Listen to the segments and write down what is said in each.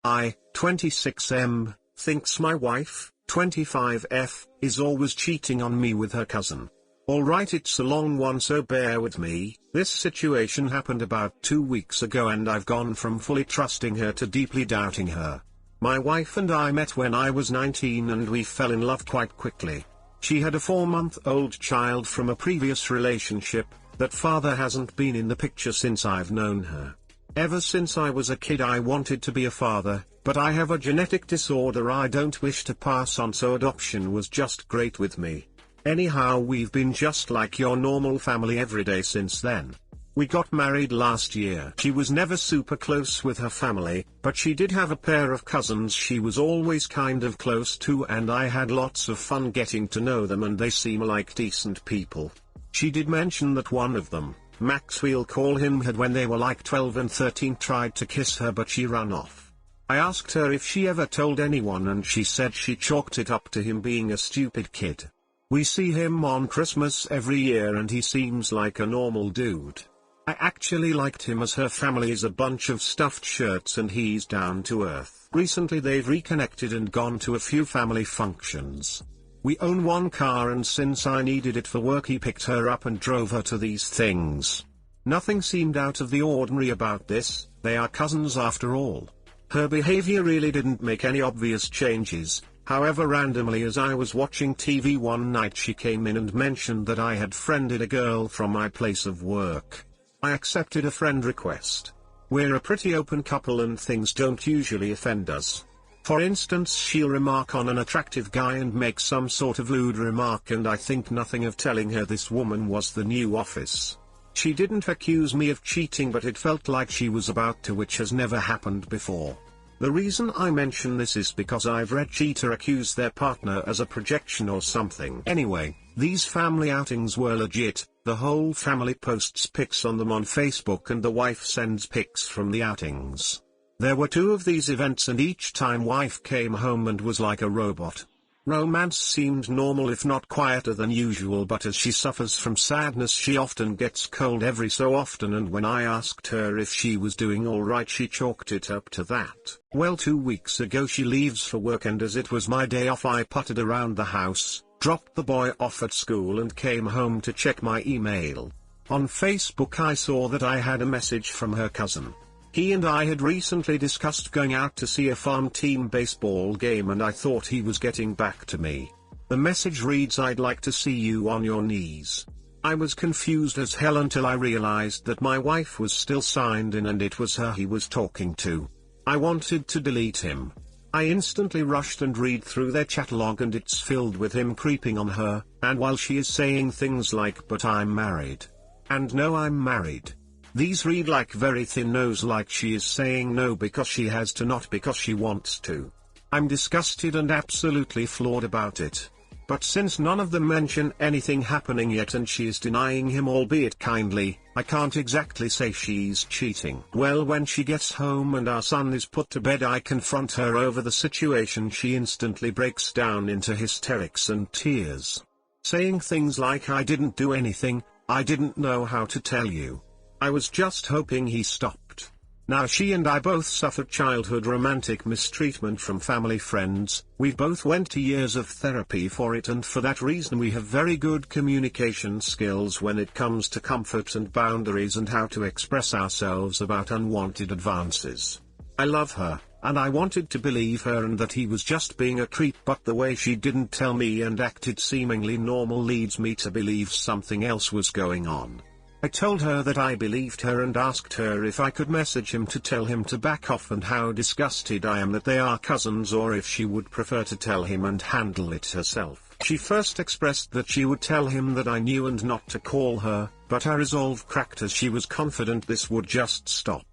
I, 26M, thinks my wife, 25F, is always cheating on me with her cousin. Alright, it's a long one, so bear with me. This situation happened about 2 weeks ago and I've gone from fully trusting her to deeply doubting her. My wife and I met when I was 19 and we fell in love quite quickly. She had a 4-month-old child from a previous relationship. That father hasn't been in the picture since I've known her. Ever since I was a kid I wanted to be a father, but I have a genetic disorder I don't wish to pass on, so adoption was just great with me. Anyhow, we've been just like your normal family every day since then. We got married last year. She was never super close with her family, but she did have a pair of cousins she was always kind of close to, and I had lots of fun getting to know them, and they seem like decent people. She did mention that one of them, Max, we'll call him, had when they were like 12 and 13 tried to kiss her but she ran off. I asked her if she ever told anyone and she said she chalked it up to him being a stupid kid. We see him on Christmas every year and he seems like a normal dude. I actually liked him as her family is a bunch of stuffed shirts and he's down to earth. Recently they've reconnected and gone to a few family functions. We own one car and since I needed it for work he picked her up and drove her to these things. Nothing seemed out of the ordinary about this, they are cousins after all. Her behavior really didn't make any obvious changes. However, randomly as I was watching TV one night she came in and mentioned that I had friended a girl from my place of work. I accepted a friend request. We're a pretty open couple and things don't usually offend us. For instance, she'll remark on an attractive guy and make some sort of lewd remark and I think nothing of telling her this woman was the new Office. She didn't accuse me of cheating but it felt like she was about to, which has never happened before. The reason I mention this is because I've read cheater accuse their partner as a projection or something. Anyway, these family outings were legit. The whole family posts pics on them on Facebook and the wife sends pics from the outings. There were 2 of these events and each time wife came home and was like a robot. Romance seemed normal if not quieter than usual, but as she suffers from sadness she often gets cold every so often, and when I asked her if she was doing alright she chalked it up to that. Well, 2 weeks ago she leaves for work and as it was my day off I puttered around the house, dropped the boy off at school and came home to check my email. On Facebook I saw that I had a message from her cousin. He and I had recently discussed going out to see a farm team baseball game and I thought he was getting back to me. The message reads, "I'd like to see you on your knees." I was confused as hell until I realized that my wife was still signed in and it was her he was talking to. I wanted to delete him. I instantly rushed and read through their chat log and it's filled with him creeping on her, and while she is saying things like "but I'm married," and "no I'm married," these read like very thin no's, like she is saying no because she has to, not because she wants to. I'm disgusted and absolutely floored about it. But since none of them mention anything happening yet and she is denying him, albeit kindly, I can't exactly say she's cheating. Well, when she gets home and our son is put to bed I confront her over the situation. She instantly breaks down into hysterics and tears, saying things like, "I didn't do anything, I didn't know how to tell you. I was just hoping he stopped." Now she and I both suffered childhood romantic mistreatment from family friends. We both went to years of therapy for it, and for that reason we have very good communication skills when it comes to comfort and boundaries and how to express ourselves about unwanted advances. I love her, and I wanted to believe her and that he was just being a creep, but the way she didn't tell me and acted seemingly normal leads me to believe something else was going on. I told her that I believed her and asked her if I could message him to tell him to back off and how disgusted I am that they are cousins, or if she would prefer to tell him and handle it herself. She first expressed that she would tell him that I knew and not to call her, but her resolve cracked as she was confident this would just stop.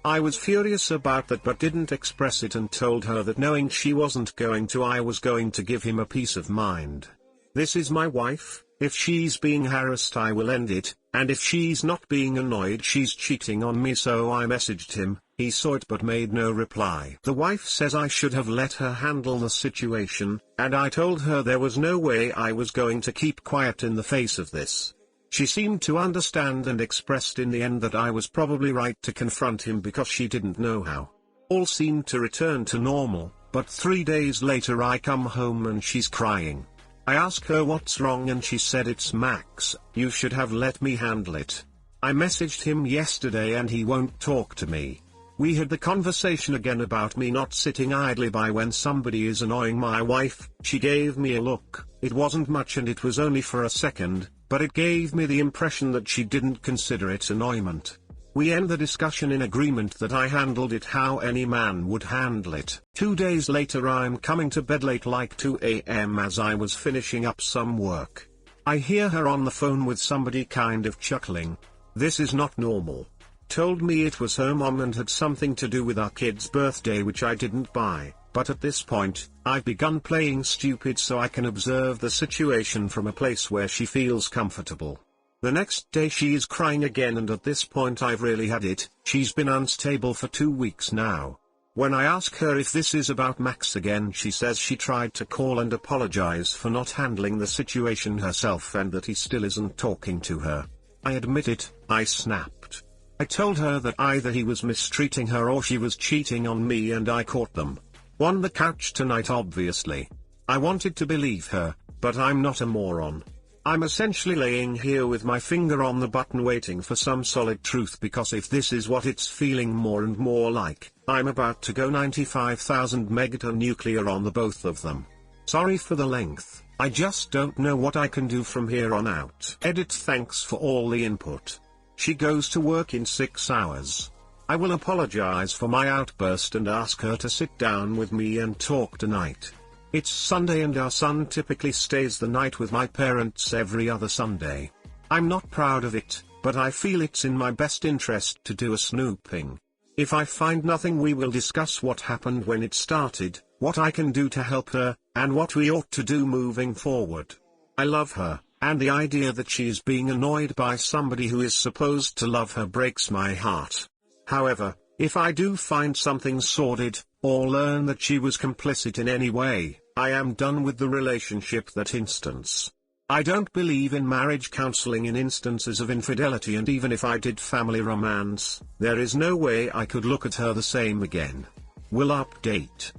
I was furious about that but didn't express it and told her that knowing she wasn't going to, I was going to give him a peace of mind. This is my wife. If she's being harassed I will end it, and if she's not being annoyed she's cheating on me. So I messaged him, he saw it but made no reply. The wife says I should have let her handle the situation, and I told her there was no way I was going to keep quiet in the face of this. She seemed to understand and expressed in the end that I was probably right to confront him because she didn't know how. All seemed to return to normal, but 3 days later I come home and she's crying. I ask her what's wrong and she said, "It's Max, you should have let me handle it." I messaged him yesterday and he won't talk to me. We had the conversation again about me not sitting idly by when somebody is annoying my wife. She gave me a look. It wasn't much and it was only for a second, but it gave me the impression that she didn't consider it annoyment. We end the discussion in agreement that I handled it how any man would handle it. 2 days later I'm coming to bed late, like 2 a.m. as I was finishing up some work. I hear her on the phone with somebody kind of chuckling. This is not normal. Told me it was her mom and had something to do with our kid's birthday, which I didn't buy, but at this point, I've begun playing stupid so I can observe the situation from a place where she feels comfortable. The next day she is crying again and at this point I've really had it. She's been unstable for 2 weeks now. When I ask her if this is about Max again, she says she tried to call and apologize for not handling the situation herself and that he still isn't talking to her. I admit it, I snapped. I told her that either he was mistreating her or she was cheating on me and I caught them. On the couch tonight obviously. I wanted to believe her, but I'm not a moron. I'm essentially laying here with my finger on the button waiting for some solid truth, because if this is what it's feeling more and more like, I'm about to go 95,000 meganuclear on the both of them. Sorry for the length, I just don't know what I can do from here on out. Edit. Thanks for all the input. She goes to work in 6 hours. I will apologize for my outburst and ask her to sit down with me and talk tonight. It's Sunday and our son typically stays the night with my parents every other Sunday. I'm not proud of it, but I feel it's in my best interest to do a snooping. If I find nothing, we will discuss what happened when it started, what I can do to help her, and what we ought to do moving forward. I love her, and the idea that she is being annoyed by somebody who is supposed to love her breaks my heart. However, if I do find something sordid, or learn that she was complicit in any way, I am done with the relationship that instance. I don't believe in marriage counseling in instances of infidelity, and even if I did family romance, there is no way I could look at her the same again. Will update.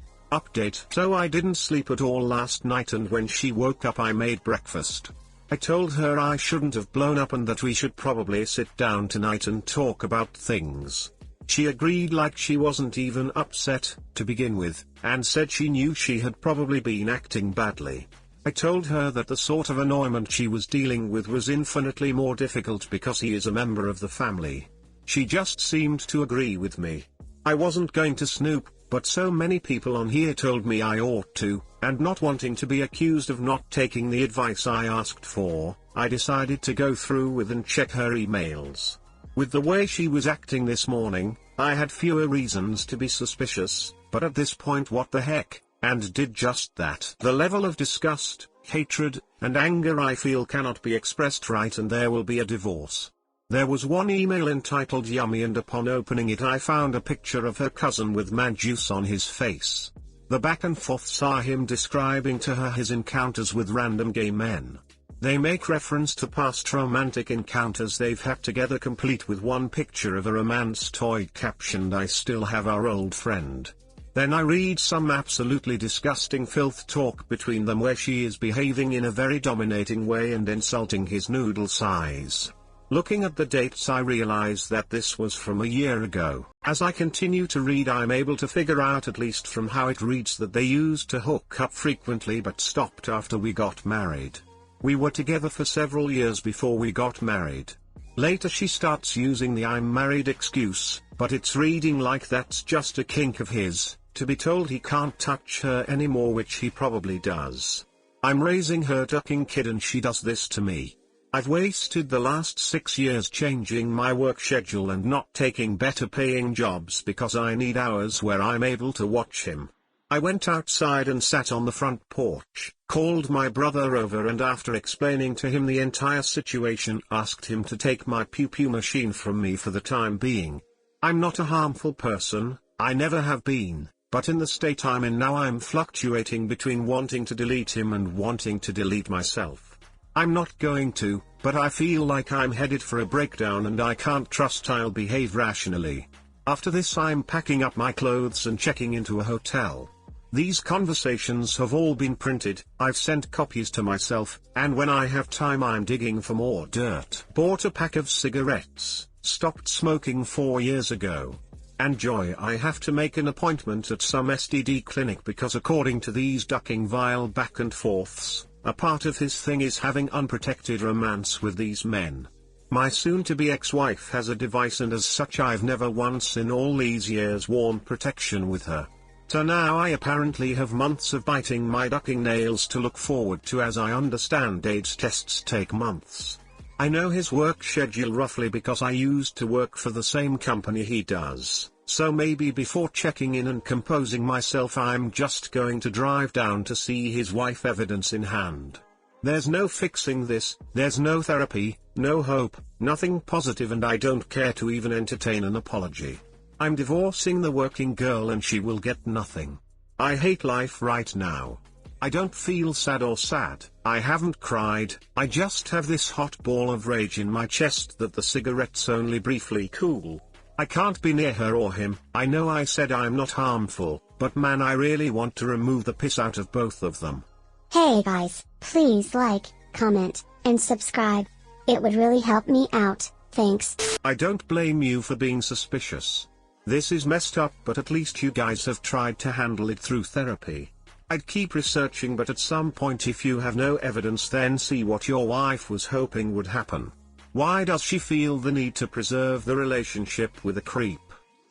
So I didn't sleep at all last night, and when she woke up I made breakfast. I told her I shouldn't have blown up and that we should probably sit down tonight and talk about things. She agreed like she wasn't even upset, to begin with, and said she knew she had probably been acting badly. I told her that the sort of annoyment she was dealing with was infinitely more difficult because he is a member of the family. She just seemed to agree with me. I wasn't going to snoop, but so many people on here told me I ought to, and not wanting to be accused of not taking the advice I asked for, I decided to go through with and check her emails. With the way she was acting this morning, I had fewer reasons to be suspicious, but at this point what the heck, and did just that. The level of disgust, hatred, and anger I feel cannot be expressed right, and there will be a divorce. There was one email entitled Yummy, and upon opening it I found a picture of her cousin with mad juice on his face. The back and forths are him describing to her his encounters with random gay men. They make reference to past romantic encounters they've had together, complete with one picture of a romance toy captioned "I still have our old friend." Then I read some absolutely disgusting filth talk between them where she is behaving in a very dominating way and insulting his noodle size. Looking at the dates I realize that this was from a year ago. As I continue to read I'm able to figure out, at least from how it reads, that they used to hook up frequently but stopped after we got married. We were together for several years before we got married. Later she starts using the "I'm married" excuse, but it's reading like that's just a kink of his, to be told he can't touch her anymore, which he probably does. I'm raising her ducking kid and she does this to me. I've wasted the last 6 years changing my work schedule and not taking better paying jobs because I need hours where I'm able to watch him. I went outside and sat on the front porch, called my brother over, and after explaining to him the entire situation asked him to take my pew-pew machine from me for the time being. I'm not a harmful person, I never have been, but in the state I'm in now I'm fluctuating between wanting to delete him and wanting to delete myself. I'm not going to, but I feel like I'm headed for a breakdown and I can't trust I'll behave rationally. After this I'm packing up my clothes and checking into a hotel. These conversations have all been printed, I've sent copies to myself, and when I have time I'm digging for more dirt. Bought a pack of cigarettes, stopped smoking 4 years ago. And joy, I have to make an appointment at some STD clinic because according to these ducking vile back and forths, a part of his thing is having unprotected romance with these men. My soon-to-be ex-wife has a device and as such I've never once in all these years worn protection with her. So now I apparently have months of biting my ducking nails to look forward to, as I understand AIDS tests take months. I know his work schedule roughly because I used to work for the same company he does, so maybe before checking in and composing myself I'm just going to drive down to see his wife, evidence in hand. There's no fixing this, there's no therapy, no hope, nothing positive, and I don't care to even entertain an apology. I'm divorcing the working girl and she will get nothing. I hate life right now. I don't feel sad or sad, I haven't cried, I just have this hot ball of rage in my chest that the cigarettes only briefly cool. I can't be near her or him. I know I said I'm not harmful, but man, I really want to remove the piss out of both of them. Hey guys, please like, comment, and subscribe. It would really help me out, thanks. I don't blame you for being suspicious. This is messed up, but at least you guys have tried to handle it through therapy. I'd keep researching, but at some point if you have no evidence then see what your wife was hoping would happen. Why does she feel the need to preserve the relationship with a creep?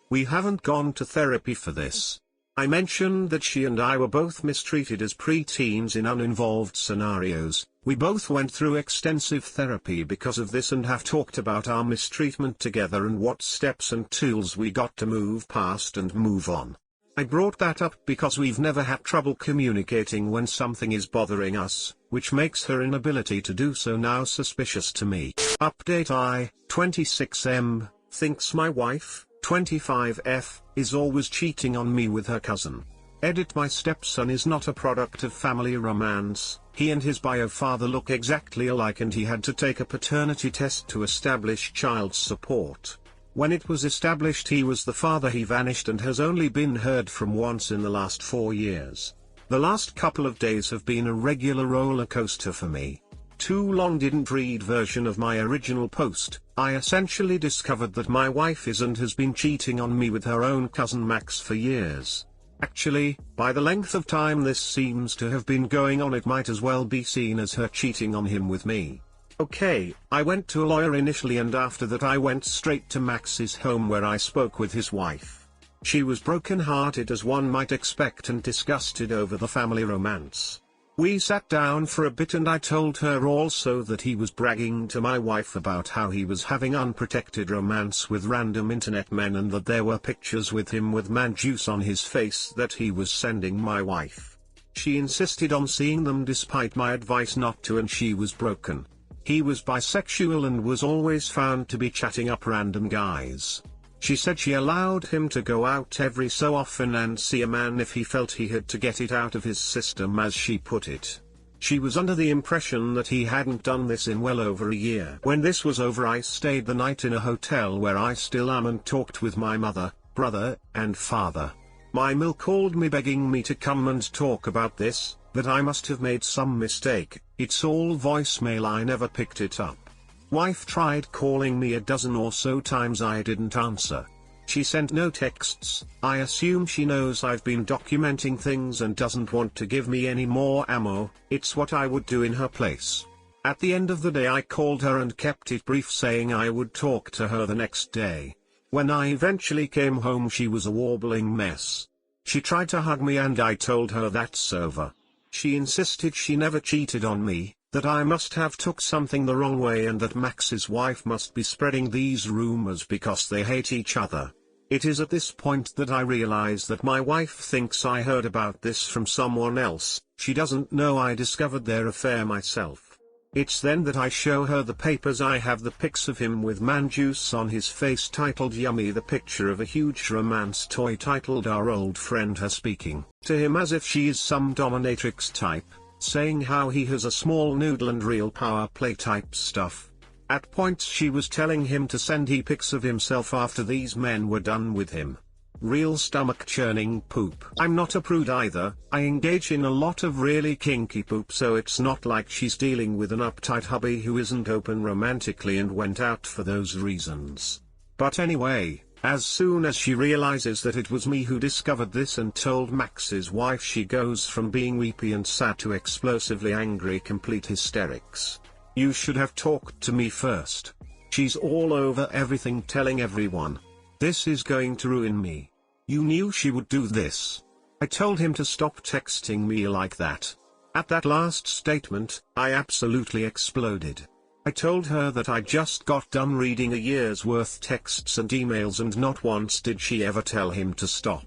We haven't gone to therapy for this. I mentioned that she and I were both mistreated as pre-teens in uninvolved scenarios. We both went through extensive therapy because of this and have talked about our mistreatment together and what steps and tools we got to move past and move on. I brought that up because we've never had trouble communicating when something is bothering us, which makes her inability to do so now suspicious to me. Update: I, 26M, thinks my wife, 25F, is always cheating on me with her cousin. Edit: my stepson is not a product of family romance. He and his bio father look exactly alike and he had to take a paternity test to establish child support. When it was established he was the father, he vanished and has only been heard from once in the last 4 years. The last couple of days have been a regular roller coaster for me. Too long didn't read version of my original post. I essentially discovered that my wife is and has been cheating on me with her own cousin Max for years. Actually, by the length of time this seems to have been going on, it might as well be seen as her cheating on him with me. Okay, I went to a lawyer initially and after that I went straight to Max's home where I spoke with his wife. She was broken-hearted as one might expect and disgusted over the family romance. We sat down for a bit and I told her also that he was bragging to my wife about how he was having unprotected romance with random internet men and that there were pictures with him with man juice on his face that he was sending my wife. She insisted on seeing them despite my advice not to, and she was broken. He was bisexual and was always found to be chatting up random guys. She said she allowed him to go out every so often and see a man if he felt he had to get it out of his system, as she put it. She was under the impression that he hadn't done this in well over a year. When this was over I stayed the night in a hotel where I still am and talked with my mother, brother, and father. My mill called me begging me to come and talk about this, that I must have made some mistake. It's all voicemail, I never picked it up. Wife tried calling me a dozen or so times, I didn't answer. She sent no texts. I assume she knows I've been documenting things and doesn't want to give me any more ammo. It's what I would do in her place. At the end of the day I called her and kept it brief, saying I would talk to her the next day. When I eventually came home she was a warbling mess. She tried to hug me and I told her that's over. She insisted she never cheated on me, that I must have took something the wrong way and that Max's wife must be spreading these rumors because they hate each other. It is at this point that I realize that my wife thinks I heard about this from someone else. She doesn't know I discovered their affair myself. It's then that I show her the papers. I have the pics of him with man juice on his face titled Yummy, the picture of a huge romance toy titled Our Old Friend, her speaking to him as if she is some dominatrix type, saying how he has a small noodle and real power play type stuff. At points she was telling him to send he pics of himself after these men were done with him. Real stomach-churning poop. I'm not a prude either, I engage in a lot of really kinky poop, so it's not like she's dealing with an uptight hubby who isn't open romantically and went out for those reasons. But anyway, as soon as she realizes that it was me who discovered this and told Max's wife, she goes from being weepy and sad to explosively angry, complete hysterics. You should have talked to me first. She's all over everything, telling everyone. This is going to ruin me. You knew she would do this. I told him to stop texting me like that. At that last statement, I absolutely exploded. I told her that I just got done reading a year's worth texts and emails, and not once did she ever tell him to stop.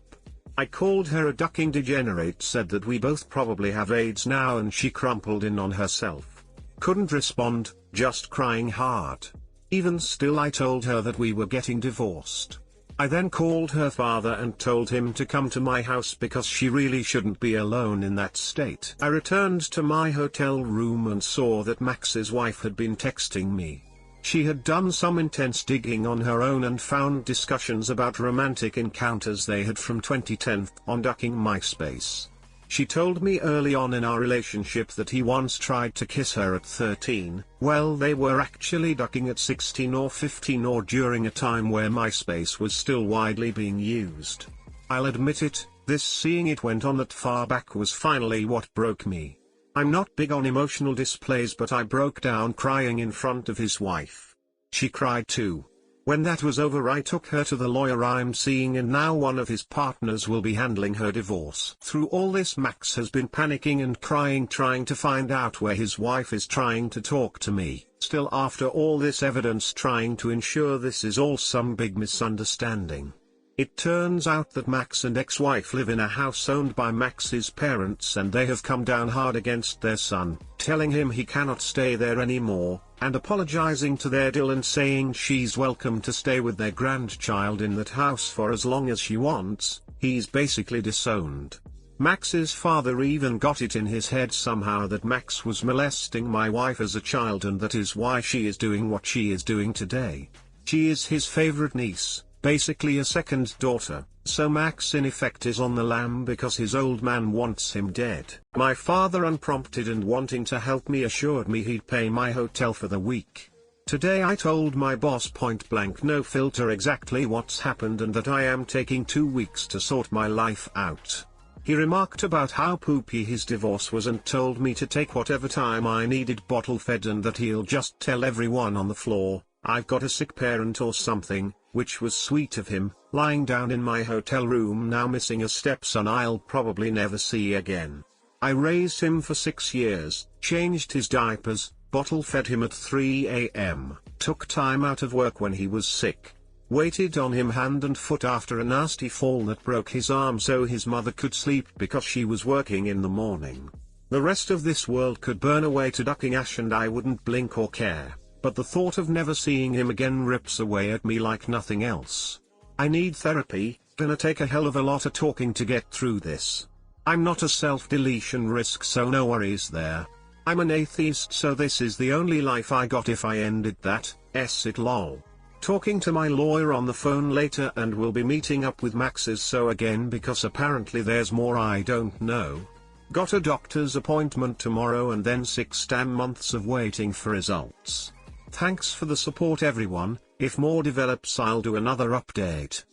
I called her a ducking degenerate, said that we both probably have AIDS now, and she crumpled in on herself. Couldn't respond, just crying hard. Even still, I told her that we were getting divorced. I then called her father and told him to come to my house because she really shouldn't be alone in that state. I returned to my hotel room and saw that Max's wife had been texting me. She had done some intense digging on her own and found discussions about romantic encounters they had from 2010 on Ducking MySpace. She told me early on in our relationship that he once tried to kiss her at 13, well, they were actually ducking at 16 or 15, or during a time where MySpace was still widely being used. I'll admit it, this seeing it went on that far back was finally what broke me. I'm not big on emotional displays, but I broke down crying in front of his wife. She cried too. When that was over, I took her to the lawyer I'm seeing, and now one of his partners will be handling her divorce. Through all this, Max has been panicking and crying, trying to find out where his wife is, trying to talk to me. Still, after all this evidence, trying to ensure this is all some big misunderstanding. It turns out that Max and ex-wife live in a house owned by Max's parents, and they have come down hard against their son, telling him he cannot stay there anymore, and apologizing to their deal and saying she's welcome to stay with their grandchild in that house for as long as she wants. He's basically disowned. Max's father even got it in his head somehow that Max was molesting my wife as a child, and that is why she is doing what she is doing today. She is his favorite niece, basically a second daughter, so Max in effect is on the lam because his old man wants him dead. My father, unprompted and wanting to help me, assured me he'd pay my hotel for the week. Today I told my boss point blank, no filter, exactly what's happened and that I am taking 2 weeks to sort my life out. He remarked about how poopy his divorce was and told me to take whatever time I needed bottle fed, and that he'll just tell everyone on the floor I've got a sick parent or something, which was sweet of him. Lying down in my hotel room now, missing a stepson I'll probably never see again. I raised him for 6 years, changed his diapers, bottle fed him at 3 a.m., took time out of work when he was sick, waited on him hand and foot after a nasty fall that broke his arm so his mother could sleep because she was working in the morning. The rest of this world could burn away to ducking ash and I wouldn't blink or care. But the thought of never seeing him again rips away at me like nothing else. I need therapy, gonna take a hell of a lot of talking to get through this. I'm not a self-deletion risk, so no worries there. I'm an atheist, so this is the only life I got if I ended that, it lol. Talking to my lawyer on the phone later, and we'll be meeting up with Max's so again because apparently there's more I don't know. Got a doctor's appointment tomorrow and then 6 damn months of waiting for results. Thanks for the support everyone, if more develops I'll do another update.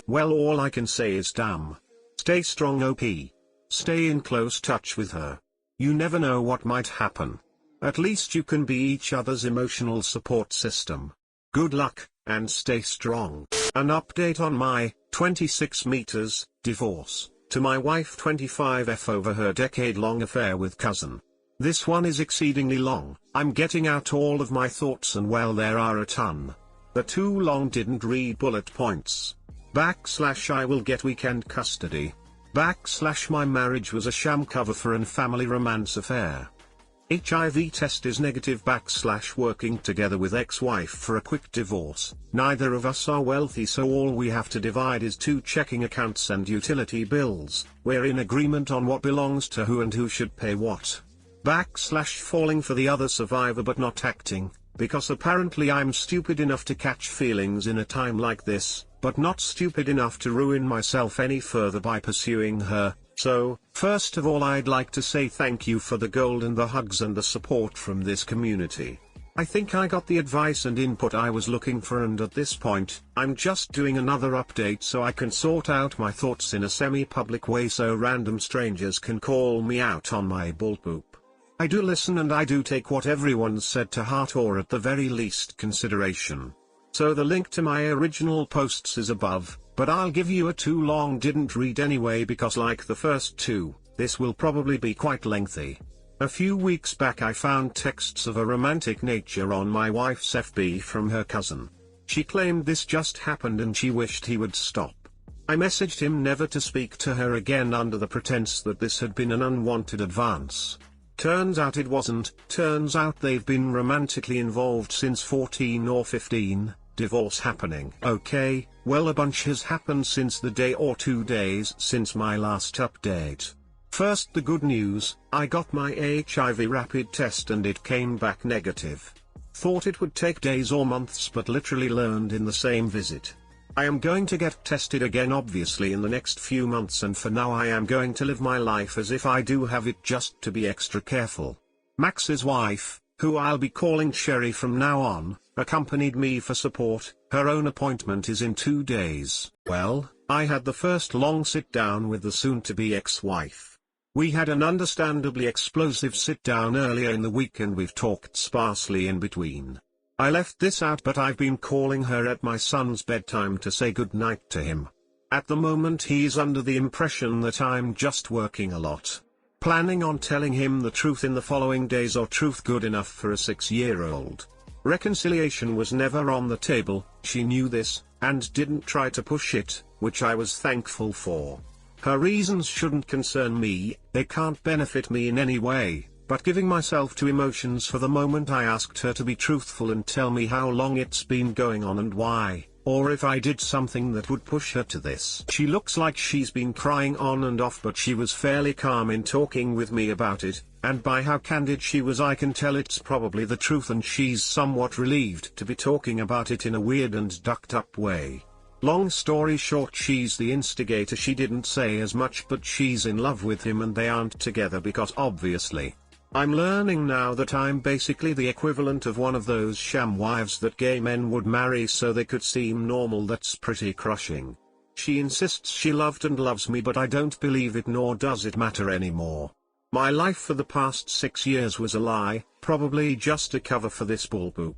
Well, all I can say is damn. Stay strong OP. Stay in close touch with her. You never know what might happen. At least you can be each other's emotional support system. Good luck, and stay strong. An update on my 26 meters divorce to my wife 25F over her decade-long affair with cousin. This one is exceedingly long. I'm getting out all of my thoughts, and well, there are a ton. The too long, didn't read bullet points. / I will get weekend custody. / my marriage was a sham cover for an family romance affair. HIV test is negative / working together with ex-wife for a quick divorce. Neither of us are wealthy, so all we have to divide is 2 checking accounts and utility bills. We're in agreement on what belongs to who and who should pay what. / falling for the other survivor but not acting. because apparently I'm stupid enough to catch feelings in a time like this, but not stupid enough to ruin myself any further by pursuing her. So, first of all, I'd like to say thank you for the gold and the hugs and the support from this community. I think I got the advice and input I was looking for, and at this point, I'm just doing another update so I can sort out my thoughts in a semi-public way so random strangers can call me out on my bull poop. I do listen and I do take what everyone said to heart, or at the very least consideration. So the link to my original posts is above, but I'll give you a too long didn't read anyway because like the first two, this will probably be quite lengthy. A few weeks back I found texts of a romantic nature on my wife's FB from her cousin. She claimed this just happened and she wished he would stop. I messaged him never to speak to her again under the pretense that this had been an unwanted advance. Turns out it wasn't. Turns out they've been romantically involved since 14 or 15, divorce happening. Okay, well, a bunch has happened since the day or 2 days since my last update. First, the good news, I got my HIV rapid test and it came back negative. Thought it would take days or months, but literally learned in the same visit. I am going to get tested again obviously in the next few months, and for now I am going to live my life as if I do have it, just to be extra careful. Max's wife, who I'll be calling Sherry from now on, accompanied me for support. Her own appointment is in 2 days. Well, I had the first long sit down with the soon-to-be ex-wife. We had an understandably explosive sit down earlier in the week and we've talked sparsely in between. I left this out, but I've been calling her at my son's bedtime to say goodnight to him. At the moment he's under the impression that I'm just working a lot. Planning on telling him the truth in the following days, or truth good enough for a 6-year-old. Reconciliation was never on the table, she knew this, and didn't try to push it, which I was thankful for. Her reasons shouldn't concern me, they can't benefit me in any way. But giving myself to emotions for the moment, I asked her to be truthful and tell me how long it's been going on and why, or if I did something that would push her to this. She looks like she's been crying on and off, but she was fairly calm in talking with me about it, and by how candid she was I can tell it's probably the truth, and she's somewhat relieved to be talking about it in a weird and ducked up way. Long story short, she's the instigator. She didn't say as much, but she's in love with him and they aren't together because obviously. I'm learning now that I'm basically the equivalent of one of those sham wives that gay men would marry so they could seem normal. That's pretty crushing. She insists she loved and loves me, but I don't believe it, nor does it matter anymore. My life for the past 6 years was a lie, probably just a cover for this bullpoop.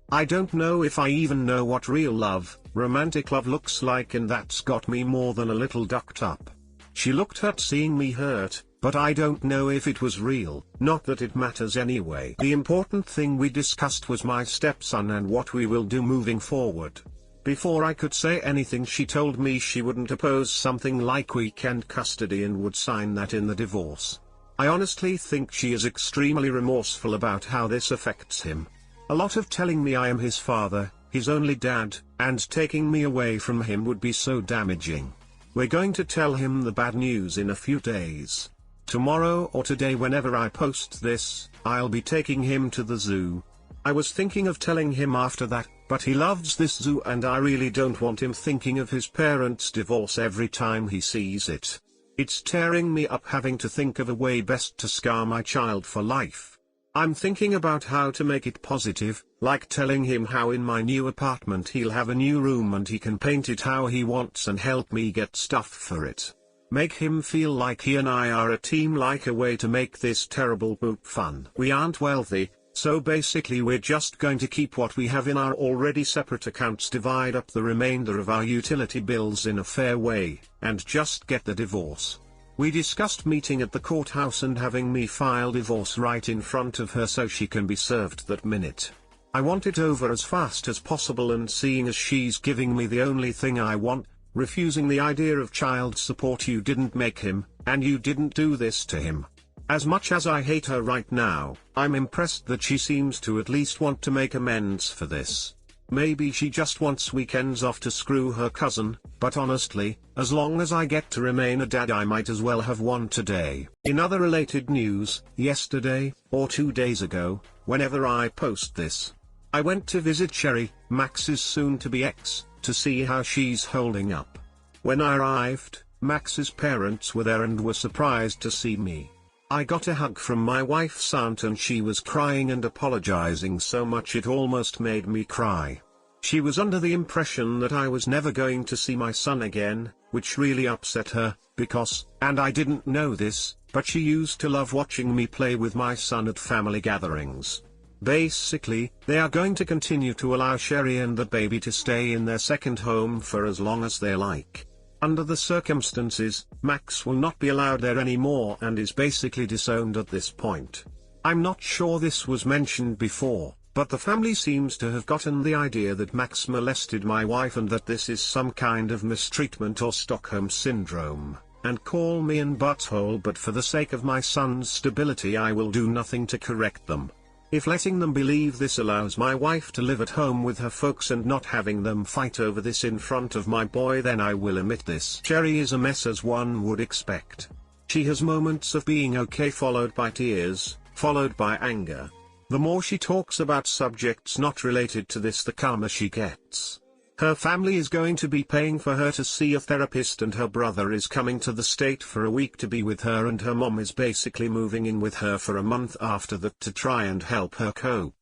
I don't know if I even know what real love, romantic love looks like, and that's got me more than a little ducked up. She looked hurt seeing me hurt, but I don't know if it was real. Not that it matters anyway. The important thing we discussed was my stepson and what we will do moving forward. Before I could say anything, she told me she wouldn't oppose something like weekend custody and would sign that in the divorce. I honestly think she is extremely remorseful about how this affects him. A lot of telling me I am his father, his only dad, and taking me away from him would be so damaging. We're going to tell him the bad news in a few days. Tomorrow or today, whenever I post this, I'll be taking him to the zoo. I was thinking of telling him after that, but he loves this zoo and I really don't want him thinking of his parents' divorce every time he sees it. It's tearing me up having to think of a way best to scar my child for life. I'm thinking about how to make it positive, like telling him how in my new apartment he'll have a new room and he can paint it how he wants and help me get stuff for it. Make him feel like he and I are a team, like a way to make this terrible poop fun. We aren't wealthy, so basically we're just going to keep what we have in our already separate accounts, divide up the remainder of our utility bills in a fair way, and just get the divorce. We discussed meeting at the courthouse and having me file divorce right in front of her so she can be served that minute. I want it over as fast as possible, and seeing as she's giving me the only thing I want, refusing the idea of child support, you didn't make him, and you didn't do this to him. As much as I hate her right now, I'm impressed that she seems to at least want to make amends for this. Maybe she just wants weekends off to screw her cousin, but honestly, as long as I get to remain a dad, I might as well have one today. In other related news, yesterday, or 2 days ago, whenever I post this, I went to visit Sherry, Max's soon-to-be ex, to see how she's holding up. When I arrived, Max's parents were there and were surprised to see me. I got a hug from my wife's aunt and she was crying and apologizing so much it almost made me cry. She was under the impression that I was never going to see my son again, which really upset her, because, and I didn't know this, but she used to love watching me play with my son at family gatherings. Basically, they are going to continue to allow Sherry and the baby to stay in their second home for as long as they like. Under the circumstances, Max will not be allowed there anymore and is basically disowned at this point. I'm not sure this was mentioned before, but the family seems to have gotten the idea that Max molested my wife and that this is some kind of mistreatment or Stockholm Syndrome, and call me an butthole, but for the sake of my son's stability I will do nothing to correct them. If letting them believe this allows my wife to live at home with her folks and not having them fight over this in front of my boy, then I will admit this. Sherry is a mess as one would expect. She has moments of being okay followed by tears, followed by anger. The more she talks about subjects not related to this, the calmer she gets. Her family is going to be paying for her to see a therapist and her brother is coming to the state for a week to be with her and her mom is basically moving in with her for a month after that to try and help her cope.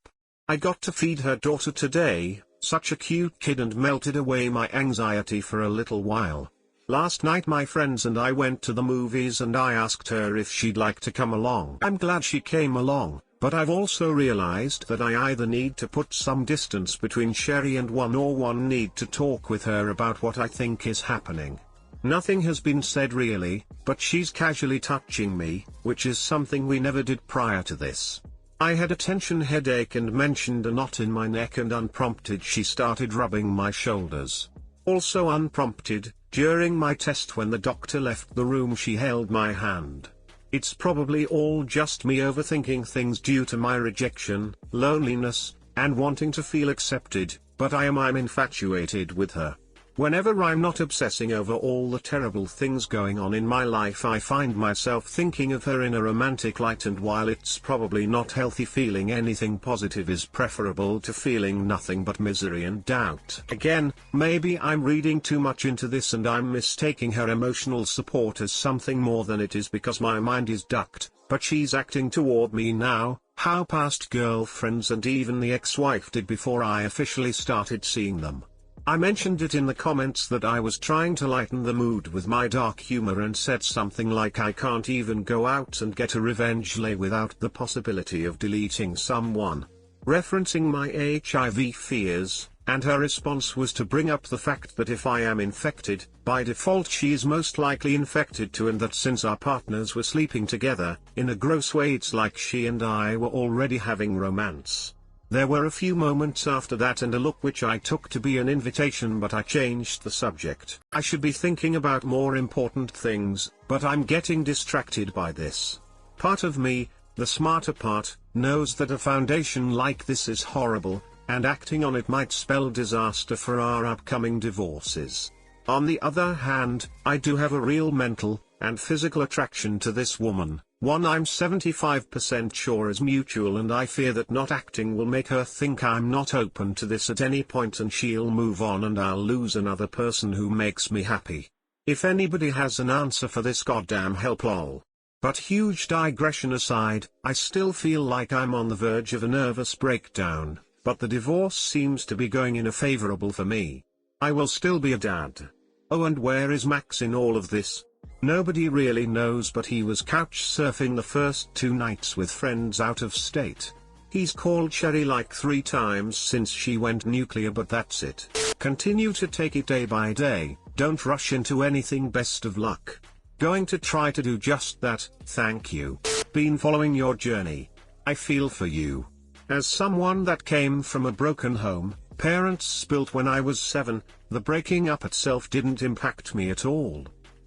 I got to feed her daughter today, such a cute kid, and melted away my anxiety for a little while. Last night my friends and I went to the movies and I asked her if she'd like to come along. I'm glad she came along. But I've also realized that I either need to put some distance between Sherry and one need to talk with her about what I think is happening. Nothing has been said really, but she's casually touching me, which is something we never did prior to this. I had a tension headache and mentioned a knot in my neck, and unprompted she started rubbing my shoulders. Also unprompted, during my test when the doctor left the room she held my hand. It's probably all just me overthinking things due to my rejection, loneliness, and wanting to feel accepted, but I'm infatuated with her. Whenever I'm not obsessing over all the terrible things going on in my life, I find myself thinking of her in a romantic light, and while it's probably not healthy, feeling anything positive is preferable to feeling nothing but misery and doubt. Again, maybe I'm reading too much into this and I'm mistaking her emotional support as something more than it is because my mind is ducked, but she's acting toward me now, how past girlfriends and even the ex-wife did before I officially started seeing them. I mentioned it in the comments that I was trying to lighten the mood with my dark humor and said something like I can't even go out and get a revenge lay without the possibility of deleting someone, referencing my HIV fears, and her response was to bring up the fact that if I am infected, by default she is most likely infected too, and that since our partners were sleeping together, in a gross way it's like she and I were already having romance. There were a few moments after that and a look which I took to be an invitation, but I changed the subject. I should be thinking about more important things, but I'm getting distracted by this. Part of me, the smarter part, knows that a foundation like this is horrible, and acting on it might spell disaster for our upcoming divorces. On the other hand, I do have a real mental and physical attraction to this woman. One I'm 75% sure is mutual, and I fear that not acting will make her think I'm not open to this at any point and she'll move on and I'll lose another person who makes me happy. If anybody has an answer for this, goddamn help lol. But huge digression aside, I still feel like I'm on the verge of a nervous breakdown, but the divorce seems to be going in a favorable for me. I will still be a dad. Oh, and where is Max in all of this? Nobody really knows, but he was couch surfing the first 2 nights with friends out of state. He's called Sherry like 3 times since she went nuclear, but that's it. Continue to take it day by day, don't rush into anything, best of luck. Going to try to do just that, thank you. Been following your journey. I feel for you. As someone that came from a broken home, parents split when I was 7, the breaking up itself didn't impact me at all.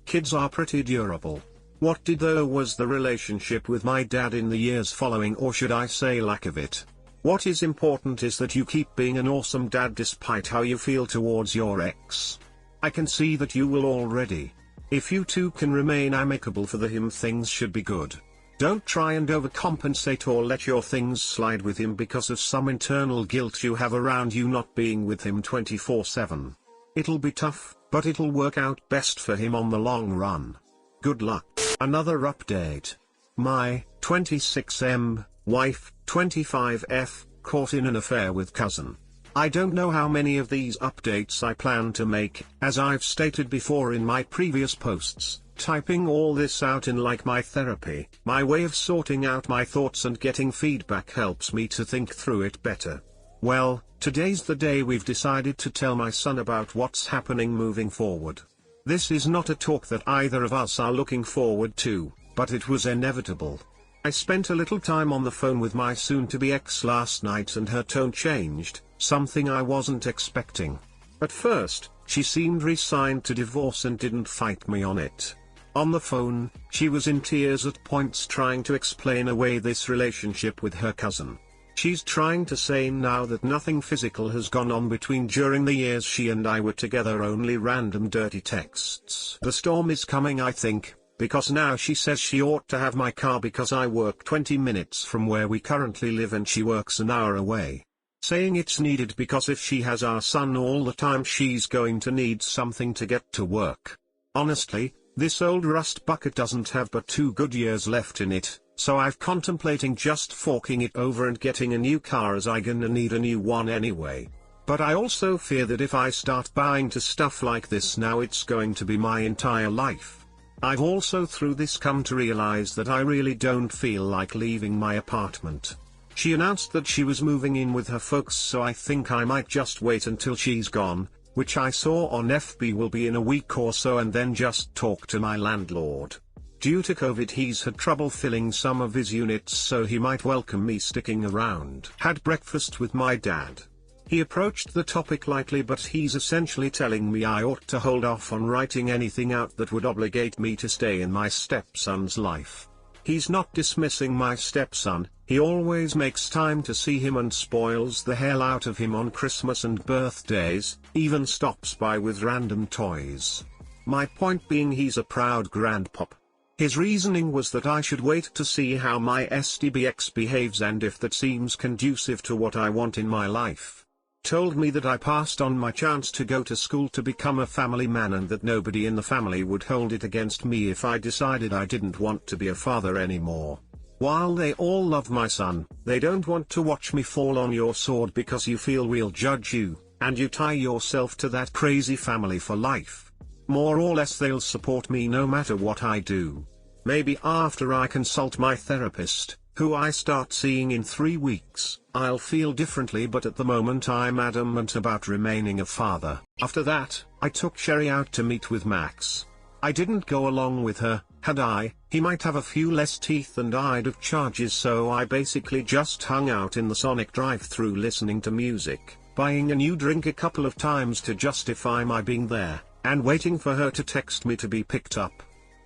Kids are pretty durable. What did though was the relationship with my dad in the years following, or should I say lack of it. What is important is that you keep being an awesome dad despite how you feel towards your ex. I can see that you will already. If you two can remain amicable for him, things should be good. Don't try and overcompensate or let your things slide with him because of some internal guilt you have around you not being with him 24/7. It'll be tough, but it'll work out best for him on the long run. Good luck. Another update. My 26M wife, 25F, caught in an affair with cousin. I don't know how many of these updates I plan to make, as I've stated before in my previous posts. Typing all this out in like my therapy, my way of sorting out my thoughts and getting feedback helps me to think through it better. Well, today's the day we've decided to tell my son about what's happening moving forward. This is not a talk that either of us are looking forward to, but it was inevitable. I spent a little time on the phone with my soon-to-be ex last night and her tone changed, something I wasn't expecting. At first, she seemed resigned to divorce and didn't fight me on it. On the phone, she was in tears at points trying to explain away this relationship with her cousin. She's trying to say now that nothing physical has gone on between during the years she and I were together, only random dirty texts. The storm is coming, I think, because now she says she ought to have my car because I work 20 minutes from where we currently live and she works an hour away. Saying it's needed because if she has our son all the time she's going to need something to get to work. Honestly, this old rust bucket doesn't have but 2 good years left in it, so I've contemplating just forking it over and getting a new car as I gonna need a new one anyway. But I also fear that if I start buying to stuff like this now it's going to be my entire life. I've also through this come to realize that I really don't feel like leaving my apartment. She announced that she was moving in with her folks, so I think I might just wait until she's gone, which I saw on FB will be in a week or so, and then just talk to my landlord. Due to COVID he's had trouble filling some of his units, so he might welcome me sticking around. Had breakfast with my dad. He approached the topic lightly, but he's essentially telling me I ought to hold off on writing anything out that would obligate me to stay in my stepson's life. He's not dismissing my stepson, he always makes time to see him and spoils the hell out of him on Christmas and birthdays, even stops by with random toys. My point being he's a proud grandpop. His reasoning was that I should wait to see how my SDBX behaves and if that seems conducive to what I want in my life. Told me that I passed on my chance to go to school to become a family man and that nobody in the family would hold it against me if I decided I didn't want to be a father anymore. While they all love my son, they don't want to watch me fall on your sword because you feel we'll judge you, and you tie yourself to that crazy family for life. More or less they'll support me no matter what I do. Maybe after I consult my therapist, who I start seeing in 3 weeks, I'll feel differently, but at the moment I'm adamant about remaining a father. After that, I took Sherry out to meet with Max. I didn't go along with her. Had I, he might have a few less teeth and I'd have charges, so I basically just hung out in the Sonic drive-thru listening to music, buying a new drink a couple of times to justify my being there, and waiting for her to text me to be picked up.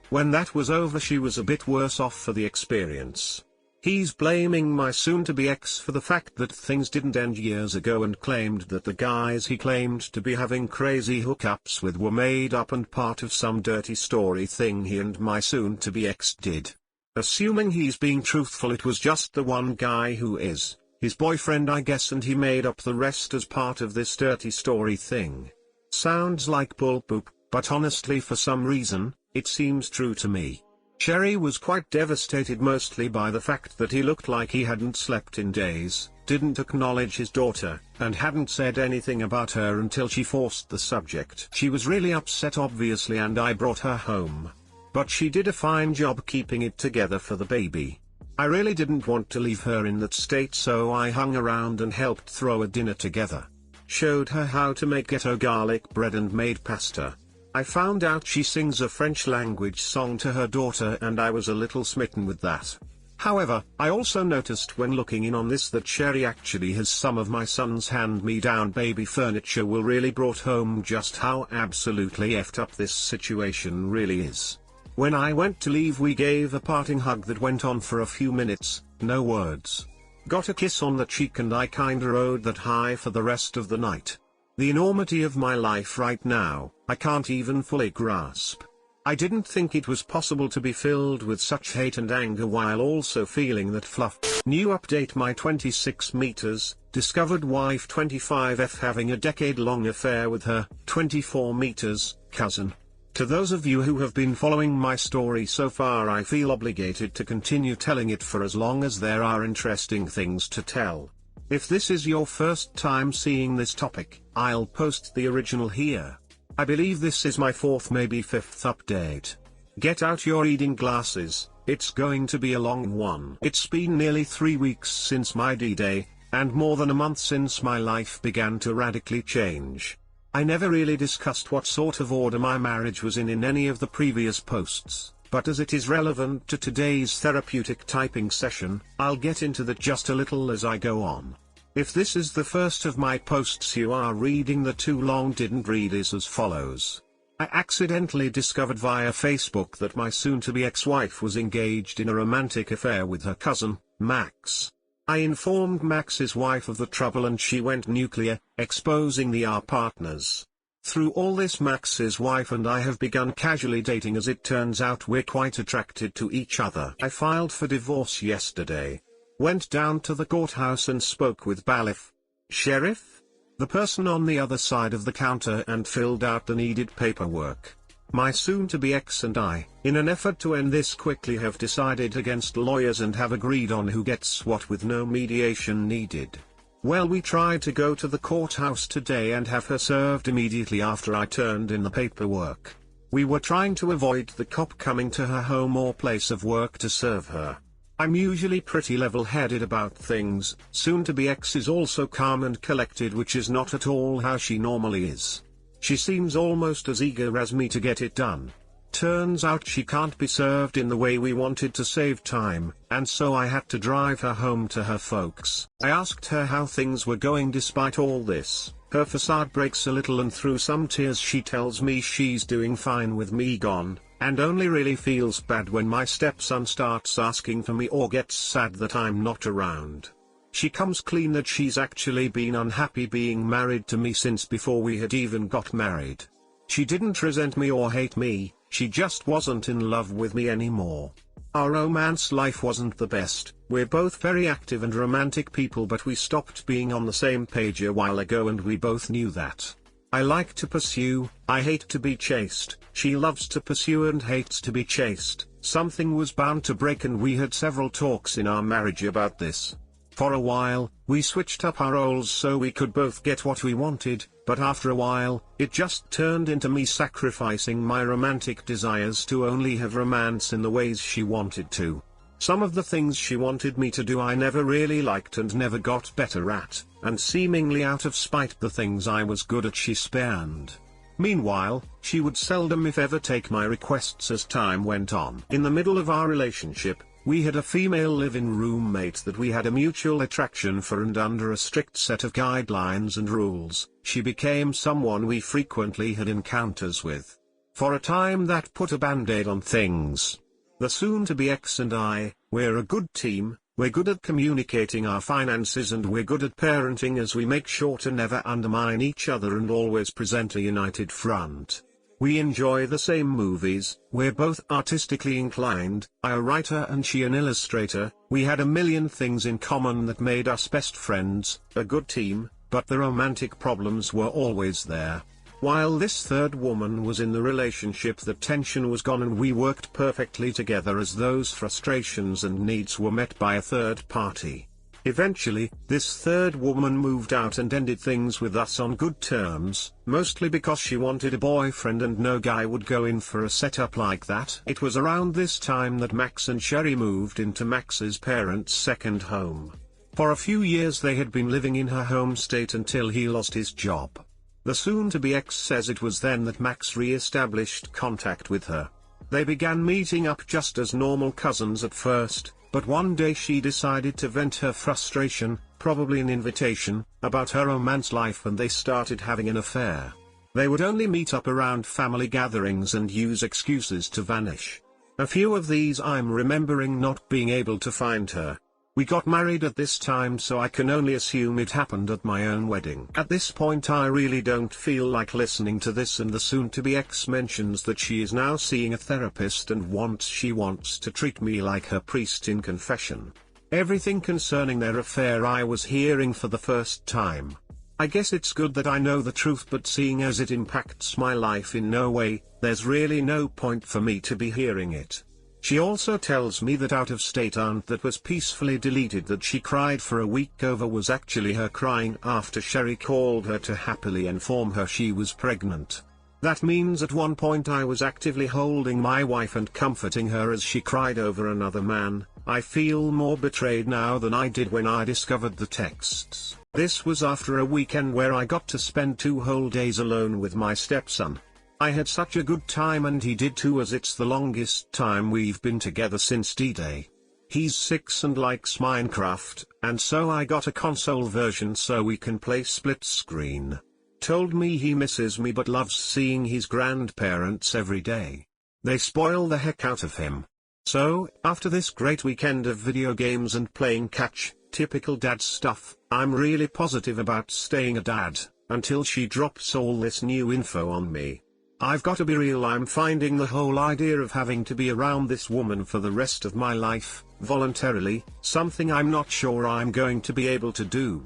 When that was over she was a bit worse off for the experience. He's blaming my soon-to-be ex for the fact that things didn't end years ago and claimed that the guys he claimed to be having crazy hookups with were made up and part of some dirty story thing he and my soon-to-be ex did. Assuming he's being truthful, it was just the one guy who is his boyfriend, I guess, and he made up the rest as part of this dirty story thing. Sounds like bull poop, but honestly for some reason, it seems true to me. Sherry was quite devastated, mostly by the fact that he looked like he hadn't slept in days, didn't acknowledge his daughter, and hadn't said anything about her until she forced the subject. She was really upset obviously, and I brought her home. But she did a fine job keeping it together for the baby. I really didn't want to leave her in that state, so I hung around and helped throw a dinner together. Showed her how to make ghetto garlic bread and made pasta. I found out she sings a French language song to her daughter and I was a little smitten with that. However, I also noticed when looking in on this that Sherry actually has some of my son's hand-me-down baby furniture. Will really brought home just how absolutely effed up this situation really is. When I went to leave we gave a parting hug that went on for a few minutes, no words. Got a kiss on the cheek and I kinda rode that high for the rest of the night. The enormity of my life right now, I can't even fully grasp. I didn't think it was possible to be filled with such hate and anger while also feeling that fluff. New update: my 26 meters, discovered wife 25F having a decade-long affair with her 24 meters cousin. To those of you who have been following my story so far, I feel obligated to continue telling it for as long as there are interesting things to tell. If this is your first time seeing this topic, I'll post the original here. I believe this is my fourth, maybe fifth update. Get out your reading glasses, it's going to be a long one. It's been nearly 3 weeks since my D-Day, and more than a month since my life began to radically change. I never really discussed what sort of order my marriage was in any of the previous posts, but as it is relevant to today's therapeutic typing session, I'll get into that just a little as I go on. If this is the first of my posts you are reading, the too long didn't read is as follows. I accidentally discovered via Facebook that my soon-to-be ex-wife was engaged in a romantic affair with her cousin, Max. I informed Max's wife of the trouble and she went nuclear, exposing our partners. Through all this, Max's wife and I have begun casually dating. As it turns out, we're quite attracted to each other. I filed for divorce yesterday. Went down to the courthouse and spoke with bailiff, sheriff, the person on the other side of the counter, and filled out the needed paperwork. My soon-to-be ex and I, in an effort to end this quickly, have decided against lawyers and have agreed on who gets what with no mediation needed. Well, we tried to go to the courthouse today and have her served immediately after I turned in the paperwork. We were trying to avoid the cop coming to her home or place of work to serve her. I'm usually pretty level-headed about things. Soon-to-be ex is also calm and collected, which is not at all how she normally is. She seems almost as eager as me to get it done. Turns out she can't be served in the way we wanted to save time, and so I had to drive her home to her folks. I asked her how things were going despite all this. Her facade breaks a little, and through some tears she tells me she's doing fine with me gone, and only really feels bad when my stepson starts asking for me or gets sad that I'm not around. She comes clean that she's actually been unhappy being married to me since before we had even got married. She didn't resent me or hate me, she just wasn't in love with me anymore. Our romance life wasn't the best. We're both very active and romantic people, but we stopped being on the same page a while ago and we both knew that. I like to pursue, I hate to be chased. She loves to pursue and hates to be chased. Something was bound to break, and we had several talks in our marriage about this. For a while, we switched up our roles so we could both get what we wanted, but after a while, it just turned into me sacrificing my romantic desires to only have romance in the ways she wanted to. Some of the things she wanted me to do I never really liked and never got better at, and seemingly out of spite the things I was good at she spurned. Meanwhile, she would seldom if ever take my requests as time went on. In the middle of our relationship, we had a female live-in roommate that we had a mutual attraction for, and under a strict set of guidelines and rules, she became someone we frequently had encounters with. For a time that put a band-aid on things. The soon-to-be ex and I, we're a good team. We're good at communicating our finances and we're good at parenting, as we make sure to never undermine each other and always present a united front. We enjoy the same movies, we're both artistically inclined, I a writer and she an illustrator. We had a million things in common that made us best friends, a good team, but the romantic problems were always there. While this third woman was in the relationship, the tension was gone and we worked perfectly together as those frustrations and needs were met by a third party. Eventually, this third woman moved out and ended things with us on good terms, mostly because she wanted a boyfriend and no guy would go in for a setup like that. It was around this time that Max and Sherry moved into Max's parents' second home. For a few years they had been living in her home state until he lost his job. The soon-to-be ex says it was then that Max re-established contact with her. They began meeting up just as normal cousins at first, but one day she decided to vent her frustration, probably an invitation, about her romance life, and they started having an affair. They would only meet up around family gatherings and use excuses to vanish. A few of these I'm remembering not being able to find her. We got married at this time, so I can only assume it happened at my own wedding. At this point I really don't feel like listening to this, and the soon-to-be ex mentions that she is now seeing a therapist and she wants to treat me like her priest in confession. Everything concerning their affair I was hearing for the first time. I guess it's good that I know the truth, but seeing as it impacts my life in no way, there's really no point for me to be hearing it. She also tells me that out-of-state aunt that was peacefully deleted that she cried for a week over was actually her crying after Sherry called her to happily inform her she was pregnant. That means at one point I was actively holding my wife and comforting her as she cried over another man. I feel more betrayed now than I did when I discovered the texts. This was after a weekend where I got to spend 2 whole days alone with my stepson. I had such a good time, and he did too, as it's the longest time we've been together since D-Day. He's 6 and likes Minecraft, and so I got a console version so we can play split screen. Told me he misses me but loves seeing his grandparents every day. They spoil the heck out of him. So, after this great weekend of video games and playing catch, typical dad stuff, I'm really positive about staying a dad, until she drops all this new info on me. I've got to be real, I'm finding the whole idea of having to be around this woman for the rest of my life, voluntarily, something I'm not sure I'm going to be able to do.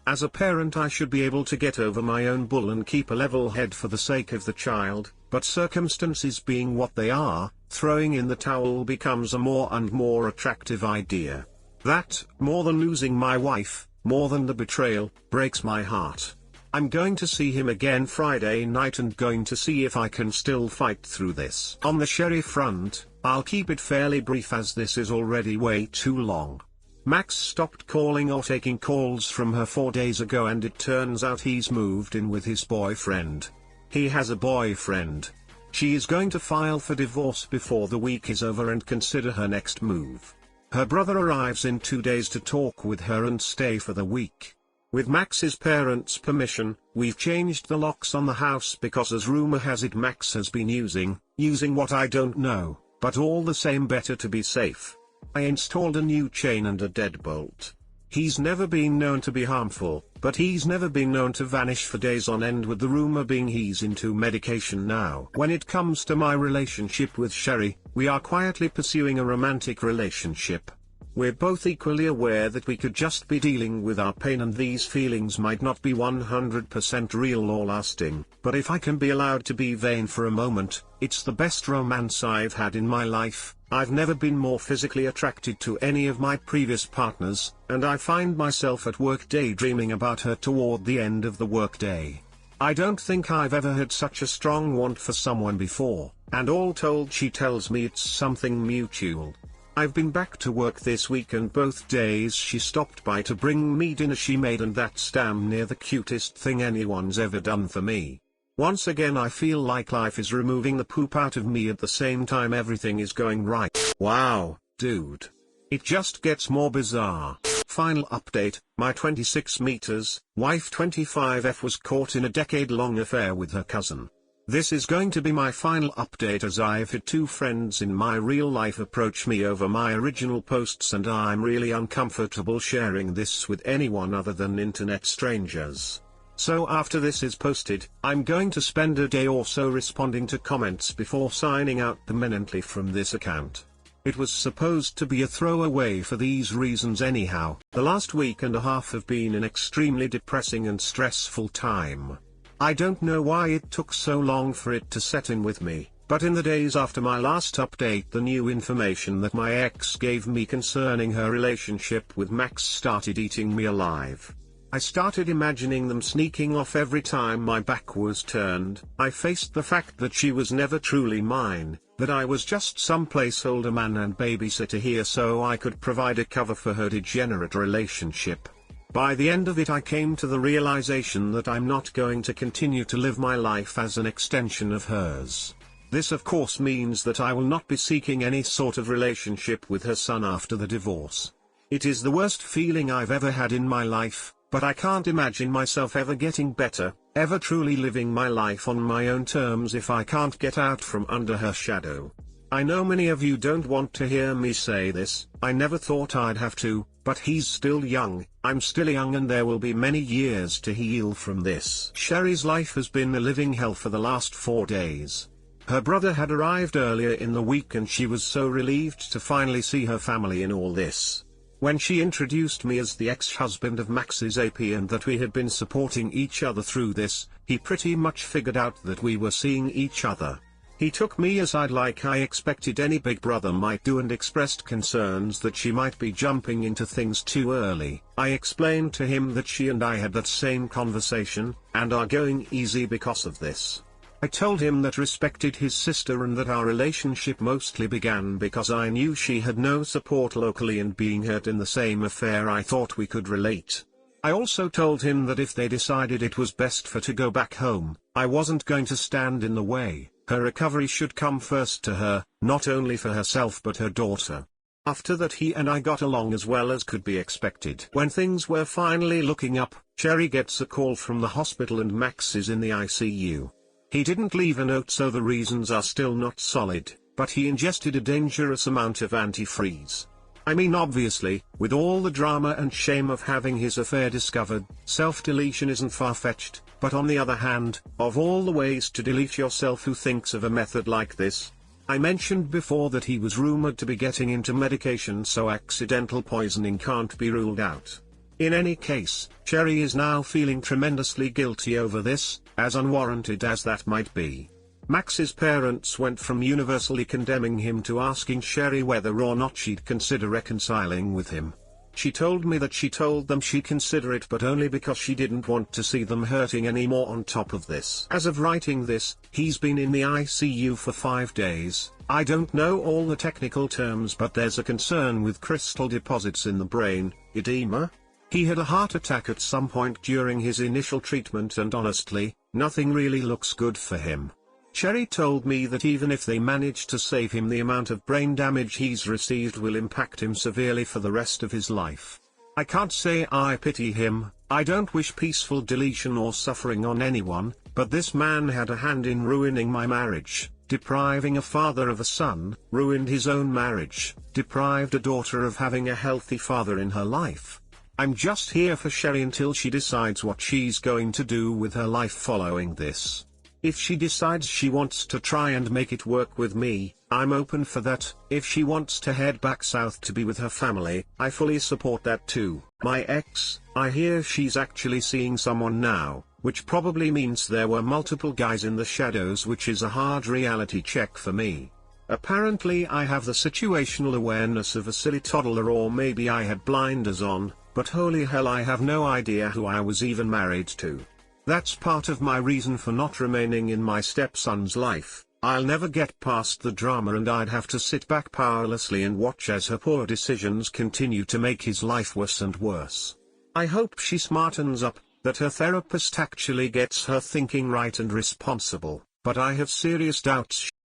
As a parent I should be able to get over my own bull and keep a level head for the sake of the child, but circumstances being what they are, throwing in the towel becomes a more and more attractive idea. That, more than losing my wife, more than the betrayal, breaks my heart. I'm going to see him again Friday night and going to see if I can still fight through this. On the Sherry front, I'll keep it fairly brief as this is already way too long. Max stopped calling or taking calls from her 4 days ago, and it turns out he's moved in with his boyfriend. He has a boyfriend. She is going to file for divorce before the week is over and consider her next move. Her brother arrives in 2 days to talk with her and stay for the week. With Max's parents' permission, we've changed the locks on the house because, as rumor has it, Max has been using what I don't know, but all the same better to be safe. I installed a new chain and a deadbolt. He's never been known to be harmful, but he's never been known to vanish for days on end, with the rumor being he's into medication now. When it comes to my relationship with Sherry, we are quietly pursuing a romantic relationship. We're both equally aware that we could just be dealing with our pain, and these feelings might not be 100% real or lasting, but if I can be allowed to be vain for a moment, it's the best romance I've had in my life. I've never been more physically attracted to any of my previous partners, and I find myself at work daydreaming about her toward the end of the workday. I don't think I've ever had such a strong want for someone before, and all told she tells me it's something mutual. I've been back to work this week, and both days she stopped by to bring me dinner she made, and that's damn near the cutest thing anyone's ever done for me. Once again I feel like life is removing the poop out of me at the same time everything is going right. Wow, dude. It just gets more bizarre. Final update, my 26 meters, wife 25F was caught in a decade-long affair with her cousin. This is going to be my final update, as I've had 2 friends in my real life approach me over my original posts, and I'm really uncomfortable sharing this with anyone other than internet strangers. So after this is posted, I'm going to spend a day or so responding to comments before signing out permanently from this account. It was supposed to be a throwaway for these reasons anyhow. The last week and a half have been an extremely depressing and stressful time. I don't know why it took so long for it to set in with me, but in the days after my last update, the new information that my ex gave me concerning her relationship with Max started eating me alive. I started imagining them sneaking off every time my back was turned. I faced the fact that she was never truly mine, that I was just some placeholder man and babysitter here so I could provide a cover for her degenerate relationship. By the end of it I came to the realization that I'm not going to continue to live my life as an extension of hers. This of course means that I will not be seeking any sort of relationship with her son after the divorce. It is the worst feeling I've ever had in my life, but I can't imagine myself ever getting better, ever truly living my life on my own terms if I can't get out from under her shadow. I know many of you don't want to hear me say this, I never thought I'd have to, but he's still young, I'm still young, and there will be many years to heal from this. Sherry's life has been a living hell for the last 4 days. Her brother had arrived earlier in the week and she was so relieved to finally see her family in all this. When she introduced me as the ex-husband of Max's AP and that we had been supporting each other through this, he pretty much figured out that we were seeing each other. He took me aside like I expected any big brother might do and expressed concerns that she might be jumping into things too early. I explained to him that she and I had that same conversation, and are going easy because of this. I told him that respected his sister and that our relationship mostly began because I knew she had no support locally, and being hurt in the same affair I thought we could relate. I also told him that if they decided it was best for her to go back home, I wasn't going to stand in the way. Her recovery should come first to her, not only for herself but her daughter. After that he and I got along as well as could be expected. When things were finally looking up, Sherry gets a call from the hospital and Max is in the ICU. He didn't leave a note, so the reasons are still not solid, but he ingested a dangerous amount of antifreeze. I mean, obviously, with all the drama and shame of having his affair discovered, self-deletion isn't far-fetched, but on the other hand, of all the ways to delete yourself, who thinks of a method like this? I mentioned before that he was rumored to be getting into medication, so accidental poisoning can't be ruled out. In any case, Sherry is now feeling tremendously guilty over this, as unwarranted as that might be. Max's parents went from universally condemning him to asking Sherry whether or not she'd consider reconciling with him. She told me that she told them she'd consider it, but only because she didn't want to see them hurting anymore on top of this. As of writing this, he's been in the ICU for 5 days. I don't know all the technical terms, but there's a concern with crystal deposits in the brain, edema. He had a heart attack at some point during his initial treatment, and honestly, nothing really looks good for him. Sherry told me that even if they manage to save him, the amount of brain damage he's received will impact him severely for the rest of his life. I can't say I pity him, I don't wish peaceful deletion or suffering on anyone, but this man had a hand in ruining my marriage, depriving a father of a son, ruined his own marriage, deprived a daughter of having a healthy father in her life. I'm just here for Sherry until she decides what she's going to do with her life following this. If she decides she wants to try and make it work with me, I'm open for that. If she wants to head back south to be with her family, I fully support that too. My ex, I hear she's actually seeing someone now, which probably means there were multiple guys in the shadows, which is a hard reality check for me. Apparently I have the situational awareness of a silly toddler, or maybe I had blinders on, but holy hell, I have no idea who I was even married to. That's part of my reason for not remaining in my stepson's life. I'll never get past the drama, and I'd have to sit back powerlessly and watch as her poor decisions continue to make his life worse and worse. I hope she smartens up, that her therapist actually gets her thinking right and responsible, but I have serious doubts